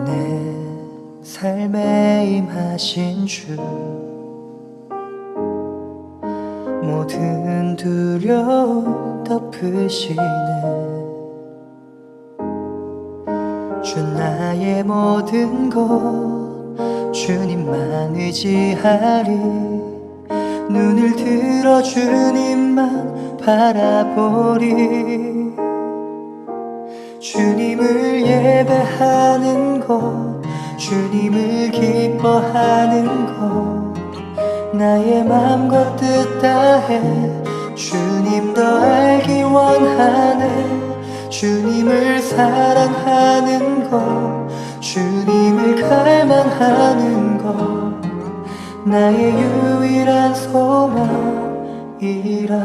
내 삶에 임하신 주, 모든 두려움 덮으시네. 주 나의 모든 것 주님만 의지하리. 눈을 들어 주님만 바라보리. 주님을 예배하는 것, 주님을 기뻐하는 것, 나의 맘과 뜻 다해 주님 더 알기 원하네. 주님을 사랑하는 것, 주님을 갈망하는 것, 나의 유일한 소망이라.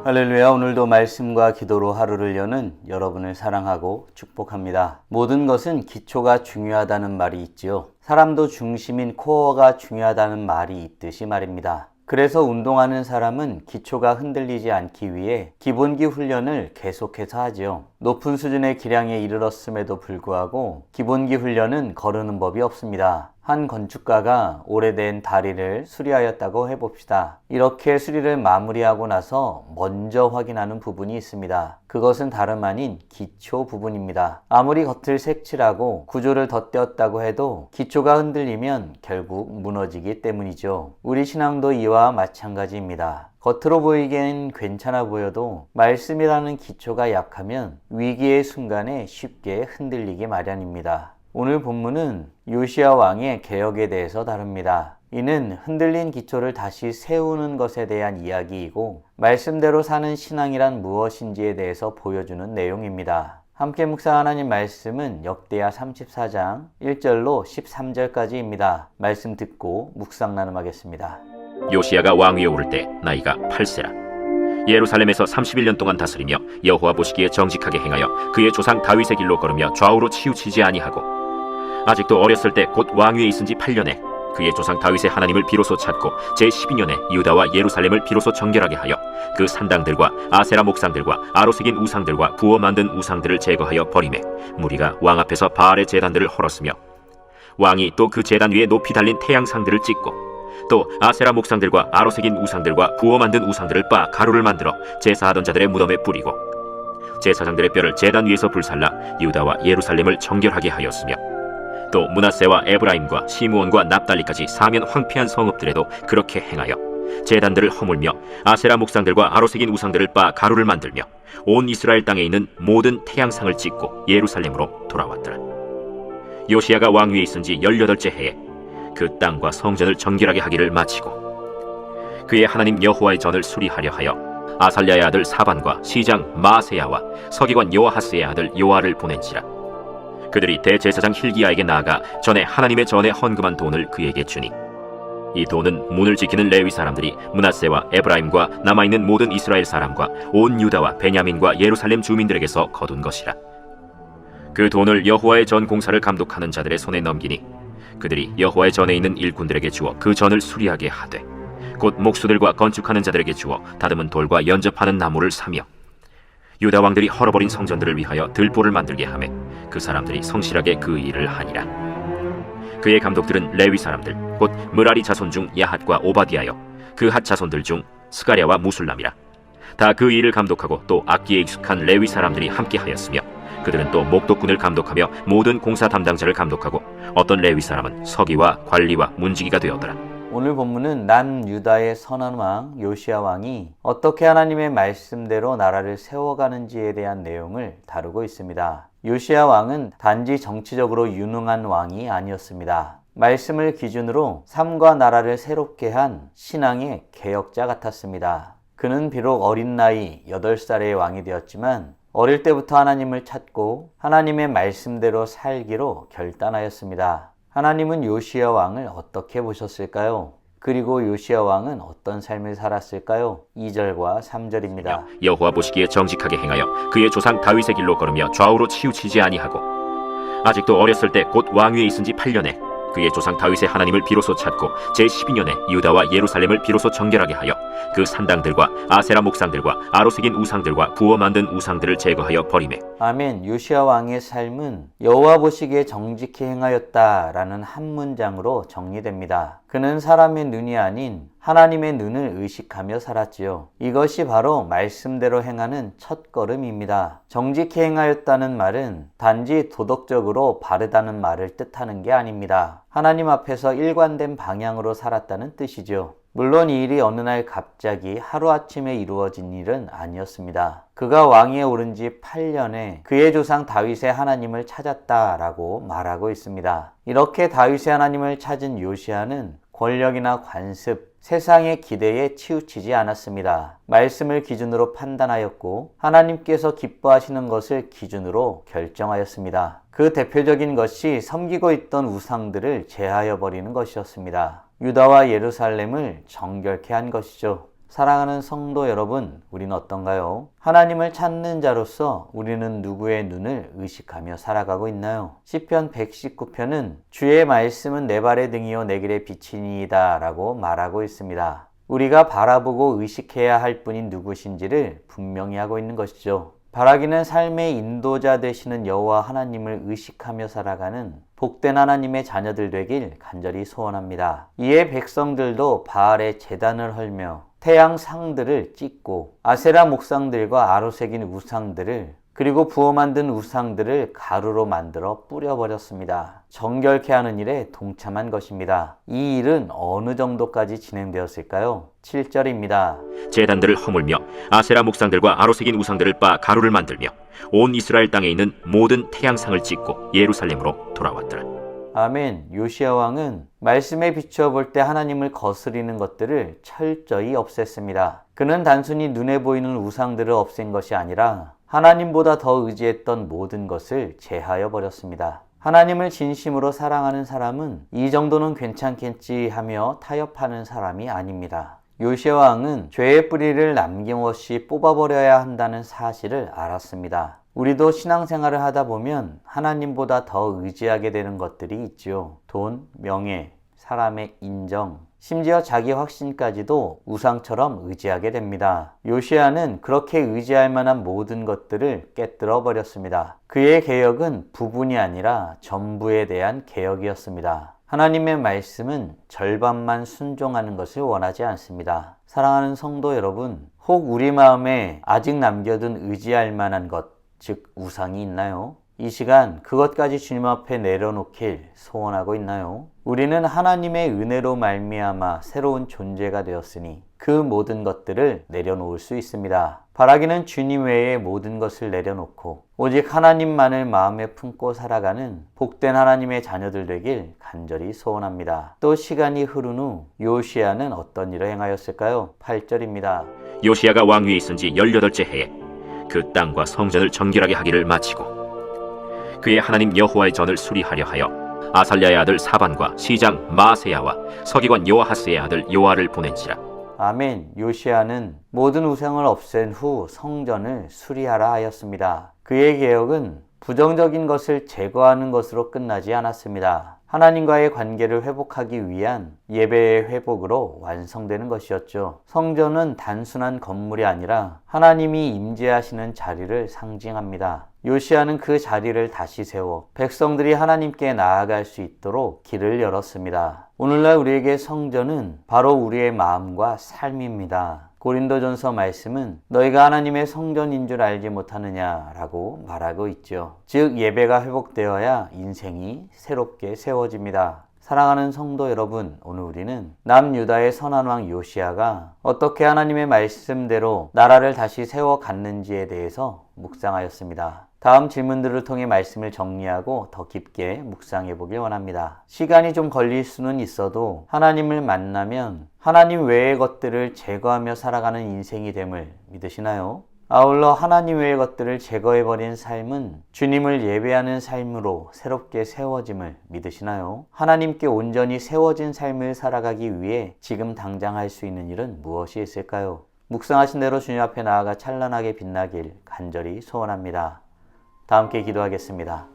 할렐루야. 오늘도 말씀과 기도로 하루를 여는 여러분을 사랑하고 축복합니다. 모든 것은 기초가 중요하다는 말이 있지요. 사람도 중심인 코어가 중요하다는 말이 있듯이 말입니다. 그래서 운동하는 사람은 기초가 흔들리지 않기 위해 기본기 훈련을 계속해서 하지요. 높은 수준의 기량에 이르렀음에도 불구하고 기본기 훈련은 거르는 법이 없습니다. 한 건축가가 오래된 다리를 수리하였다고 해봅시다. 이렇게 수리를 마무리하고 나서 먼저 확인하는 부분이 있습니다. 그것은 다름 아닌 기초 부분입니다. 아무리 겉을 색칠하고 구조를 덧대었다고 해도 기초가 흔들리면 결국 무너지기 때문이죠. 우리 신앙도 이와 마찬가지입니다. 겉으로 보이기엔 괜찮아 보여도 말씀이라는 기초가 약하면 위기의 순간에 쉽게 흔들리기 마련입니다. 오늘 본문은 요시야 왕의 개혁에 대해서 다룹니다. 이는 흔들린 기초를 다시 세우는 것에 대한 이야기이고 말씀대로 사는 신앙이란 무엇인지에 대해서 보여주는 내용입니다. 함께 묵상 하나님 말씀은 역대하 34장 1절로 13절까지입니다. 말씀 듣고 묵상 나눔하겠습니다. 요시야가 왕위에 오를 때 나이가 8세라. 예루살렘에서 31년 동안 다스리며 여호와 보시기에 정직하게 행하여 그의 조상 다윗의 길로 걸으며 좌우로 치우치지 아니하고 아직도 어렸을 때 곧 왕위에 있은 지 8년에 그의 조상 다윗의 하나님을 비로소 찾고 제12년에 유다와 예루살렘을 비로소 정결하게 하여 그 산당들과 아세라 목상들과 아로새긴 우상들과 구워 만든 우상들을 제거하여 버리매 무리가 왕 앞에서 바알의 제단들을 헐었으며 왕이 또 그 제단 위에 높이 달린 태양상들을 찍고 또 아세라 목상들과 아로새긴 우상들과 구워 만든 우상들을 빻아 가루를 만들어 제사하던 자들의 무덤에 뿌리고 제사장들의 뼈를 제단 위에서 불살라 유다와 예루살렘을 정결하게 하였으며 또 므낫세와 에브라임과 시므온과 납달리까지 사면 황폐한 성읍들에도 그렇게 행하여 제단들을 허물며 아세라 목상들과 아로새긴 우상들을 빻아 가루를 만들며 온 이스라엘 땅에 있는 모든 태양상을 찍고 예루살렘으로 돌아왔더라. 요시야가 왕위에 있은 지 18째 해에 그 땅과 성전을 정결하게 하기를 마치고 그의 하나님 여호와의 전을 수리하려 하여 아살랴의 아들 사반과 시장 마세야와 서기관 요아하스의 아들 요아를 보낸지라. 그들이 대제사장 힐기야에게 나아가 전에 하나님의 전에 헌금한 돈을 그에게 주니 이 돈은 문을 지키는 레위 사람들이 므낫세와 에브라임과 남아있는 모든 이스라엘 사람과 온 유다와 베냐민과 예루살렘 주민들에게서 거둔 것이라. 그 돈을 여호와의 전 공사를 감독하는 자들의 손에 넘기니 그들이 여호와의 전에 있는 일꾼들에게 주어 그 전을 수리하게 하되 곧 목수들과 건축하는 자들에게 주어 다듬은 돌과 연접하는 나무를 사며 유다 왕들이 헐어버린 성전들을 위하여 들보를 만들게 하매 그 사람들이 성실하게 그 일을 하니라. 그의 감독들은 레위 사람들 곧 므라리 자손 중 야핫과 오바디아여 그 핫 자손들 중 스가랴와 무술람이라. 다 그 일을 감독하고 또 악기에 익숙한 레위 사람들이 함께 하였으며 그들은 또 목독군을 감독하며 모든 공사 담당자를 감독하고 어떤 레위 사람은 서기와 관리와 문지기가 되었더라. 오늘 본문은 남유다의 선한 왕 요시야 왕이 어떻게 하나님의 말씀대로 나라를 세워가는지에 대한 내용을 다루고 있습니다. 요시야 왕은 단지 정치적으로 유능한 왕이 아니었습니다. 말씀을 기준으로 삶과 나라를 새롭게 한 신앙의 개혁자 같았습니다. 그는 비록 어린 나이 8살의 왕이 되었지만 어릴 때부터 하나님을 찾고 하나님의 말씀대로 살기로 결단하였습니다. 하나님은 요시야 왕을 어떻게 보셨을까요? 그리고 요시야 왕은 어떤 삶을 살았을까요? 2절과 3절입니다. 여호와 보시기에 정직하게 행하여 그의 조상 다윗의 길로 걸으며 좌우로 치우치지 아니하고 아직도 어렸을 때 곧 왕위에 있은 지 8년에 그의 조상 다윗의 하나님을 비로소 찾고 제12년에 유다와 예루살렘을 비로소 정결하게 하여 그 산당들과 아세라 목상들과 아로새긴 우상들과 부어 만든 우상들을 제거하여 버리매. 아멘. 요시야 왕의 삶은 여호와 보시기에 정직히 행하였다라는 한 문장으로 정리됩니다. 그는 사람의 눈이 아닌 하나님의 눈을 의식하며 살았지요. 이것이 바로 말씀대로 행하는 첫걸음입니다. 정직히 행하였다는 말은 단지 도덕적으로 바르다는 말을 뜻하는 게 아닙니다. 하나님 앞에서 일관된 방향으로 살았다는 뜻이죠. 물론 이 일이 어느 날 갑자기 하루아침에 이루어진 일은 아니었습니다. 그가 왕위에 오른 지 8년에 그의 조상 다윗의 하나님을 찾았다라고 말하고 있습니다. 이렇게 다윗의 하나님을 찾은 요시야는 권력이나 관습, 세상의 기대에 치우치지 않았습니다. 말씀을 기준으로 판단하였고 하나님께서 기뻐하시는 것을 기준으로 결정하였습니다. 그 대표적인 것이 섬기고 있던 우상들을 제하여 버리는 것이었습니다. 유다와 예루살렘을 정결케 한 것이죠. 사랑하는 성도 여러분, 우리는 어떤가요? 하나님을 찾는 자로서 우리는 누구의 눈을 의식하며 살아가고 있나요? 시편 119편은 주의 말씀은 내 발의 등이요 내 길의 빛이니이다 라고 말하고 있습니다. 우리가 바라보고 의식해야 할 분이 누구신지를 분명히 하고 있는 것이죠. 바라기는 삶의 인도자 되시는 여호와 하나님을 의식하며 살아가는 복된 하나님의 자녀들 되길 간절히 소원합니다. 이에 백성들도 바알의 제단을 헐며 태양 상들을 찢고 아세라 목상들과 아로새긴 우상들을 그리고 부어 만든 우상들을 가루로 만들어 뿌려버렸습니다. 정결케 하는 일에 동참한 것입니다. 이 일은 어느 정도까지 진행되었을까요? 7절입니다. 제단들을 허물며 아세라 목상들과 아로새긴 우상들을 빻아 가루를 만들며 온 이스라엘 땅에 있는 모든 태양상을 찢고 예루살렘으로 돌아왔더라. 아멘. 요시야 왕은 말씀에 비추어 볼 때 하나님을 거스리는 것들을 철저히 없앴습니다. 그는 단순히 눈에 보이는 우상들을 없앤 것이 아니라 하나님보다 더 의지했던 모든 것을 제하여 버렸습니다. 하나님을 진심으로 사랑하는 사람은 이 정도는 괜찮겠지 하며 타협하는 사람이 아닙니다. 요시야 왕은 죄의 뿌리를 남김없이 뽑아버려야 한다는 사실을 알았습니다. 우리도 신앙생활을 하다 보면 하나님보다 더 의지하게 되는 것들이 있죠. 돈, 명예, 사람의 인정, 심지어 자기 확신까지도 우상처럼 의지하게 됩니다. 요시야는 그렇게 의지할 만한 모든 것들을 깨뜨려 버렸습니다. 그의 개혁은 부분이 아니라 전부에 대한 개혁이었습니다. 하나님의 말씀은 절반만 순종하는 것을 원하지 않습니다. 사랑하는 성도 여러분, 혹 우리 마음에 아직 남겨둔 의지할 만한 것, 즉 우상이 있나요? 이 시간 그것까지 주님 앞에 내려놓길 소원하고 있나요? 우리는 하나님의 은혜로 말미암아 새로운 존재가 되었으니 그 모든 것들을 내려놓을 수 있습니다. 바라기는 주님 외의 모든 것을 내려놓고 오직 하나님만을 마음에 품고 살아가는 복된 하나님의 자녀들 되길 간절히 소원합니다. 또 시간이 흐른 후 요시야는 어떤 일을 행하였을까요? 8절입니다. 요시야가 왕위에 있은 지 18째 해에 그 땅과 성전을 정결하게 하기를 마치고 그의 하나님 여호와의 전을 수리하려 하여 아살랴의 아들 사반과 시장 마세야와 서기관 요아하스의 아들 요아를 보낸지라. 아멘. 요시야는 모든 우상을 없앤 후 성전을 수리하라 하였습니다. 그의 개혁은 부정적인 것을 제거하는 것으로 끝나지 않았습니다. 하나님과의 관계를 회복하기 위한 예배의 회복으로 완성되는 것이었죠. 성전은 단순한 건물이 아니라 하나님이 임재하시는 자리를 상징합니다. 요시야는 그 자리를 다시 세워 백성들이 하나님께 나아갈 수 있도록 길을 열었습니다. 오늘날 우리에게 성전은 바로 우리의 마음과 삶입니다. 고린도전서 말씀은 너희가 하나님의 성전인 줄 알지 못하느냐라고 말하고 있죠. 즉 예배가 회복되어야 인생이 새롭게 세워집니다. 사랑하는 성도 여러분, 오늘 우리는 남유다의 선한 왕 요시야가 어떻게 하나님의 말씀대로 나라를 다시 세워갔는지에 대해서 묵상하였습니다. 다음 질문들을 통해 말씀을 정리하고 더 깊게 묵상해 보길 원합니다. 시간이 좀 걸릴 수는 있어도 하나님을 만나면 하나님 외의 것들을 제거하며 살아가는 인생이 됨을 믿으시나요? 아울러 하나님 외의 것들을 제거해버린 삶은 주님을 예배하는 삶으로 새롭게 세워짐을 믿으시나요? 하나님께 온전히 세워진 삶을 살아가기 위해 지금 당장 할 수 있는 일은 무엇이 있을까요? 묵상하신 대로 주님 앞에 나아가 찬란하게 빛나길 간절히 소원합니다. 다 함께 기도하겠습니다.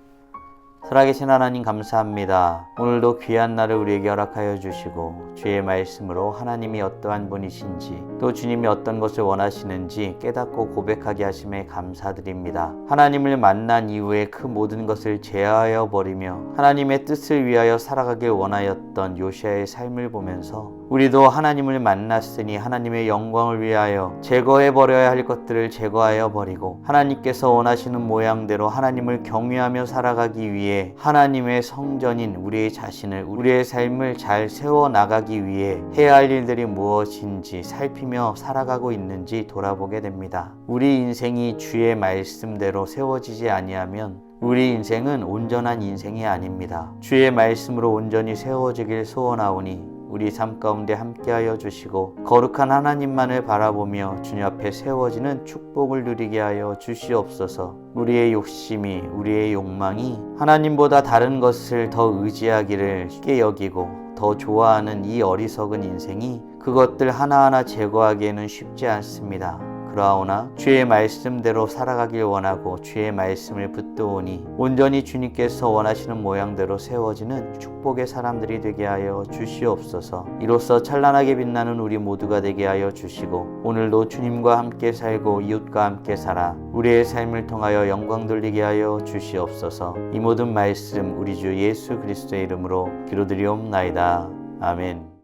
살아계신 하나님 감사합니다. 오늘도 귀한 날을 우리에게 허락하여 주시고 주의 말씀으로 하나님이 어떠한 분이신지 또 주님이 어떤 것을 원하시는지 깨닫고 고백하게 하심에 감사드립니다. 하나님을 만난 이후에 그 모든 것을 제하여 버리며 하나님의 뜻을 위하여 살아가길 원하였던 요시아의 삶을 보면서 우리도 하나님을 만났으니 하나님의 영광을 위하여 제거해 버려야 할 것들을 제거하여 버리고 하나님께서 원하시는 모양대로 하나님을 경외하며 살아가기 위해 하나님의 성전인 우리의 자신을 우리의 삶을 잘 세워나가기 위해 해야 할 일들이 무엇인지 살피며 살아가고 있는지 돌아보게 됩니다. 우리 인생이 주의 말씀대로 세워지지 아니하면 우리 인생은 온전한 인생이 아닙니다. 주의 말씀으로 온전히 세워지길 소원하오니 우리 삶 가운데 함께하여 주시고 거룩한 하나님만을 바라보며 주님 앞에 세워지는 축복을 누리게 하여 주시옵소서. 우리의 욕심이 우리의 욕망이 하나님보다 다른 것을 더 의지하기를 쉽게 여기고 더 좋아하는 이 어리석은 인생이 그것들 하나하나 제거하기에는 쉽지 않습니다. 그러하오나 주의 말씀대로 살아가길 원하고 주의 말씀을 붙들오니 온전히 주님께서 원하시는 모양대로 세워지는 축복의 사람들이 되게 하여 주시옵소서. 이로써 찬란하게 빛나는 우리 모두가 되게 하여 주시고 오늘도 주님과 함께 살고 이웃과 함께 살아 우리의 삶을 통하여 영광 돌리게 하여 주시옵소서. 이 모든 말씀 우리 주 예수 그리스도의 이름으로 기도드리옵나이다. 아멘.